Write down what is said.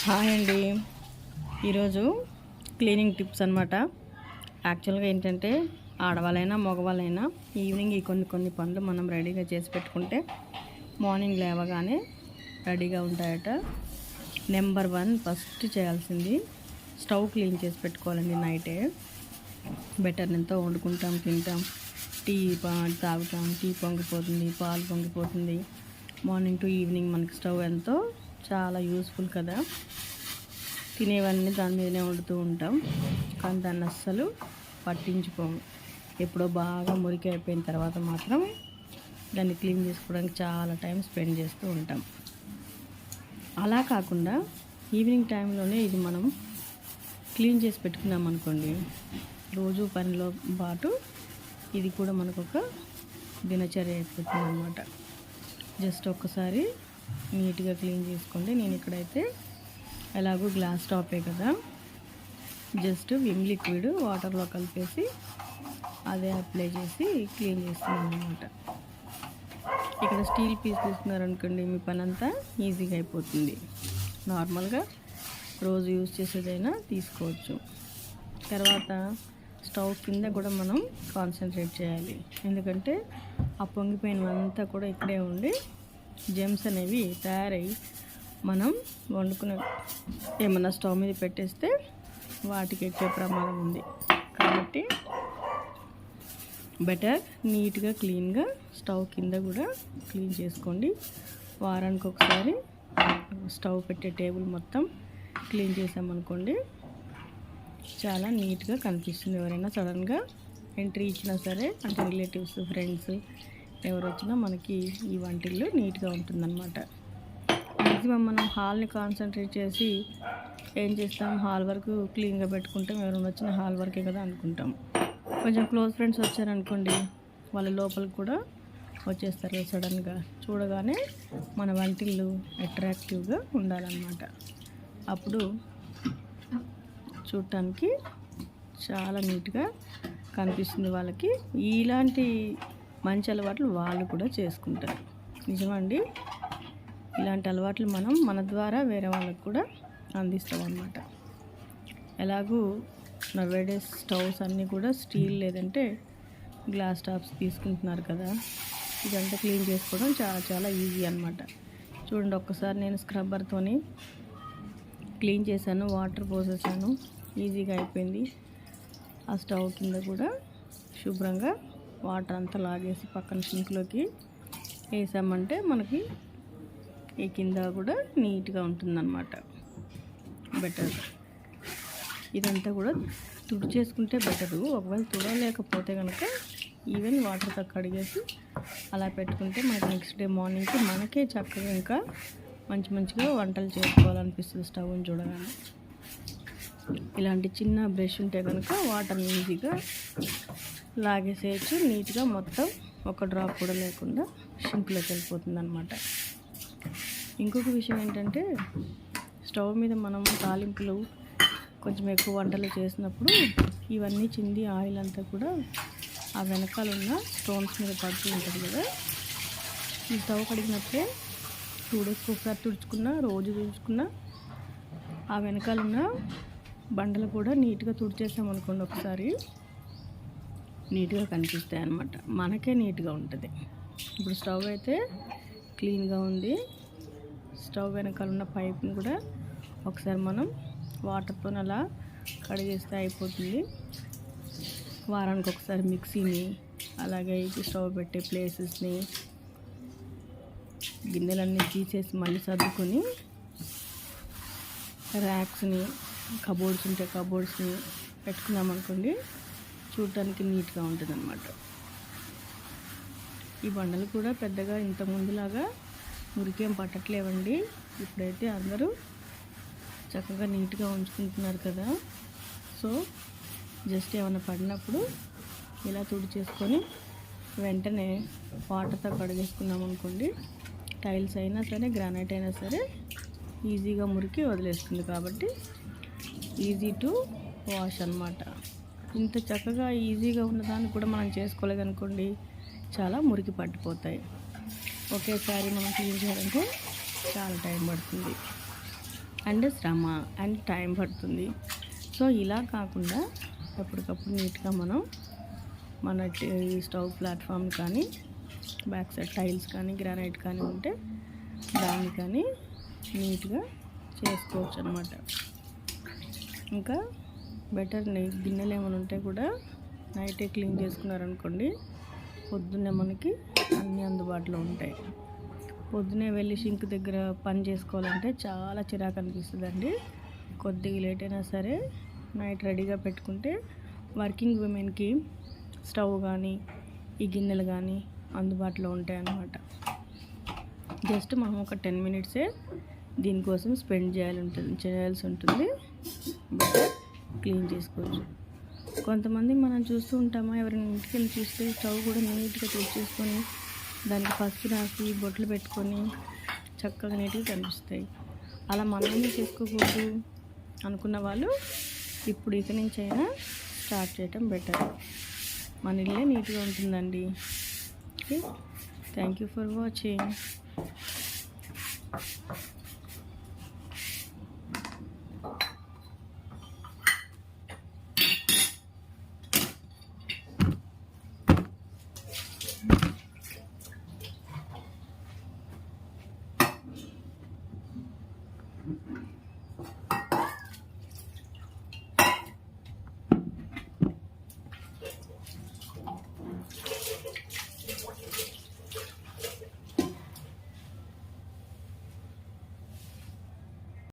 Hi అండి. ఈరోజు cleaning tips అనమాట. యాక్చువల్గా ఏంటంటే ఆడవాళ్ళైనా మగవాళ్ళైనా ఈవినింగ్ ఈ కొన్ని పనులు మనం రెడీగా చేసి పెట్టుకుంటే మార్నింగ్ లేవగానే రెడీగా ఉంటాయట. నెంబర్ 1 ఫస్ట్ చేయాల్సింది స్టవ్ క్లీన్ చేసి పెట్టుకోవాలండి. నైటే బెటర్ ఎంతో వండుకుంటాం, తింటాం, టీ తాగుతాం, టీ పొంగిపోతుంది, పాలు పొంగిపోతుంది. మార్నింగ్ టు ఈవినింగ్ మనకి స్టవ్ ఎంతో చాలా యూస్ఫుల్ కదా. తినేవన్నీ దాని మీదనే వండుతూ ఉంటాం, కానీ దాన్ని అస్సలు పట్టించుకోము. ఎప్పుడో బాగా మురికి అయిపోయిన తర్వాత మాత్రం దాన్ని క్లీన్ చేసుకోవడానికి చాలా టైం స్పెండ్ చేస్తూ ఉంటాం. అలా కాకుండా ఈవినింగ్ టైంలోనే ఇది మనం క్లీన్ చేసి పెట్టుకున్నాం అనుకోండి, రోజు పనిలో పాటు ఇది కూడా మనకు ఒక దినచర్య అయిపోతుంది అన్నమాట. జస్ట్ ఒక్కసారి నీట్గా క్లీన్ చేసుకోండి. నేను ఇక్కడైతే ఎలాగో గ్లాస్ టాపే కదా, జస్ట్ విమ్ లిక్విడ్ వాటర్లో కలిపేసి అదే అప్లై చేసి క్లీన్ చేస్తున్నాను అన్నమాట. ఇక్కడ స్టీల్ పీస్ తీసుకున్నారనుకోండి, మీ పని అంతా ఈజీగా అయిపోతుంది. నార్మల్గా రోజు యూజ్ చేసేదైనా తీసుకోవచ్చు. తర్వాత స్టవ్ కింద కూడా మనం కాన్సన్ట్రేట్ చేయాలి, ఎందుకంటే ఆ పొంగిపోయినవంతా కూడా ఇక్కడే ఉండి జెమ్స్ అనేవి తయారయ్యి మనం వండుకునే ఏమన్నా స్టవ్ మీద పెట్టేస్తే వాటికి ఎక్కే ప్రమాదం ఉంది. కాబట్టి బెటర్ నీట్గా క్లీన్గా స్టవ్ కింద కూడా క్లీన్ చేసుకోండి. వారానికి ఒకసారి స్టవ్ పెట్టే టేబుల్ మొత్తం క్లీన్ చేసామనుకోండి, చాలా నీట్గా కనిపిస్తుంది. ఎవరైనా సడన్గా ఎంట్రీ ఇచ్చినా సరే, అంటే రిలేటివ్స్, ఫ్రెండ్స్ ఎవరు వచ్చినా మనకి ఈ వంటిల్లు నీట్గా ఉంటుందన్నమాట. మ్యాక్సిమం మనం హాల్ని కాన్సన్ట్రేట్ చేసి ఏం చేస్తాం, హాల్ వరకు క్లీన్గా పెట్టుకుంటాం. ఎవరైనా వచ్చిన హాల్ వరకే కదా అనుకుంటాం. కొంచెం క్లోజ్ ఫ్రెండ్స్ వచ్చారనుకోండి, వాళ్ళ లోపలికి కూడా వచ్చేస్తారు సడన్గా. చూడగానే మన వంటిల్లు అట్రాక్టివ్గా ఉండాలన్నమాట. అప్పుడు చూడటానికి చాలా నీట్గా కనిపిస్తుంది వాళ్ళకి. ఇలాంటి మంచి అలవాట్లు వాళ్ళు కూడా చేసుకుంటారు. నిజమండి, ఇలాంటి అలవాట్లు మనం మన ద్వారా వేరే వాళ్ళకు కూడా అందిస్తాం అన్నమాట. ఎలాగూ నవేడేస్ స్టవ్స్ అన్నీ కూడా స్టీల్ లేదంటే గ్లాస్ టాప్స్ తీసుకుంటున్నారు కదా. ఇదంతా క్లీన్ చేసుకోవడం చాలా చాలా ఈజీ అన్నమాట. చూడండి, ఒక్కసారి నేను స్క్రబ్బర్తోని క్లీన్ చేశాను, వాటర్ పోసేసాను, ఈజీగా అయిపోయింది. ఆ స్టవ్ కింద కూడా శుభ్రంగా వాటర్ అంతా లాగేసి పక్కన సింక్లోకి వేసామంటే మనకి ఈ కింద కూడా నీట్గా ఉంటుందన్నమాట. బెటర్ ఇదంతా కూడా తుడిచేసుకుంటే బెటరు. ఒకవేళ తుడలేకపోతే కనుక ఈవెన్ వాటర్తో కడిగేసి అలా పెట్టుకుంటే మనకి నెక్స్ట్ డే మార్నింగ్కి మనకే చక్కగా ఇంకా మంచిగా వంటలు చేసుకోవాలనిపిస్తుంది స్టవ్ని చూడగానే. ఇలాంటి చిన్న బ్రష్ ఉంటే కనుక వాటర్ని ఈజీగా లాగేసేయచ్చు. నీట్గా మొత్తం ఒక డ్రాప్ కూడా లేకుండా సింక్లోకి వెళ్ళిపోతుంది అనమాట. ఇంకొక విషయం ఏంటంటే, స్టవ్ మీద మనం తాలింపులు కొంచెం ఎక్కువ వంటలు చేసినప్పుడు ఇవన్నీ చింది ఆయిల్ అంతా కూడా ఆ వెనకాల ఉన్న స్టోన్స్ మీద పడుతూ ఉంటుంది కదా. ఈ స్టవ్ కడిగినప్పుడే 2 డేస్కి ఒకసారి తుడుచుకున్నా, రోజు తుడుచుకున్నా ఆ వెనకాల ఉన్న బండలు కూడా నీట్గా తుడిచేసామనుకోండి, ఒకసారి నీట్గా కనిపిస్తాయి అన్నమాట. మనకే నీట్గా ఉంటుంది. ఇప్పుడు స్టవ్ అయితే క్లీన్గా ఉంది. స్టవ్ వెనకాల ఉన్న పైప్ని కూడా ఒకసారి మనం వాటర్తో అలా కడిగేస్తే అయిపోతుంది. వారానికి ఒకసారి మిక్సీని, అలాగే స్టవ్ పెట్టే ప్లేసెస్ని, గిన్నెలన్నీ తీసేసి మళ్ళీ సర్దుకొని ర్యాక్స్ని, కబోర్డ్స్ ఉంటే కబోర్డ్స్ని పెట్టుకున్నామనుకోండి, చూడటానికి నీట్గా ఉంటుంది అన్నమాట. ఈ బండలు కూడా పెద్దగా ఇంత ముందులాగా మురికేం పట్టట్లేవండి. ఇప్పుడైతే అందరూ చక్కగా నీట్గా ఉంచుకుంటున్నారు కదా. సో జస్ట్ ఏమైనా పడినప్పుడు ఇలా తుడిచేసుకొని వెంటనే వాటర్తో కడిగేసుకున్నాం అనుకోండి, టైల్స్ అయినా సరే, గ్రానైట్ అయినా సరే ఈజీగా మురికి వదిలేస్తుంది. కాబట్టి ఈజీ టు వాష్ అన్నమాట. ఇంత చక్కగా ఈజీగా ఉన్నదాన్ని కూడా మనం చేసుకోలేదనుకోండి, చాలా మురికి పట్టిపోతాయి. ఒకేసారి మనం క్లీన్ చేయాలంటే చాలా టైం పడుతుంది. అండ్ శ్రమ అండ్ టైం పడుతుంది. సో ఇలా కాకుండా ఎప్పటికప్పుడు నీట్గా మనం మన స్టవ్ ప్లాట్ఫామ్ కానీ బ్యాక్ సైడ్ టైల్స్ కానీ గ్రానైట్ కానీ ఉంటే దాన్ని కానీ నీట్గా చేసుకోవచ్చు అనమాట. ఇంకా బెటర్ గిన్నెలు ఏమైనా ఉంటే కూడా నైటే క్లీన్ చేసుకున్నారనుకోండి, పొద్దున్నే మనకి అన్నీ అందుబాటులో ఉంటాయి. పొద్దునే వెళ్ళి షింక్ దగ్గర పని చేసుకోవాలంటే చాలా చిరాకు అనిపిస్తుందండి. కొద్దిగా లేట్ అయినా సరే నైట్ రెడీగా పెట్టుకుంటే వర్కింగ్ విమెన్కి స్టవ్ కానీ ఈ గిన్నెలు కానీ అందుబాటులో ఉంటాయి అన్నమాట. జస్ట్ మనం ఒక 10 మినిట్సే దీనికోసం స్పెండ్ చేయాల్సి ఉంటుంది. బెటర్ క్లీన్ చేసుకోవచ్చు. కొంతమంది మనం చూస్తూ ఉంటామా, ఎవరైనా ఇంటికి వెళ్ళి చూస్తే స్టవ్ కూడా నీట్గా చేసుకొని దానికి పసుపు రాసి బొట్లు పెట్టుకొని చక్కగా నీట్గా కనిపిస్తాయి. అలా మనమే చేసుకోకూడదు అనుకున్న వాళ్ళు ఇప్పుడు ఇక నుంచి అయినా స్టార్ట్ చేయటం బెటర్. మన ఇల్లే నీట్గా ఉంటుందండి. Okay, thank you for watching.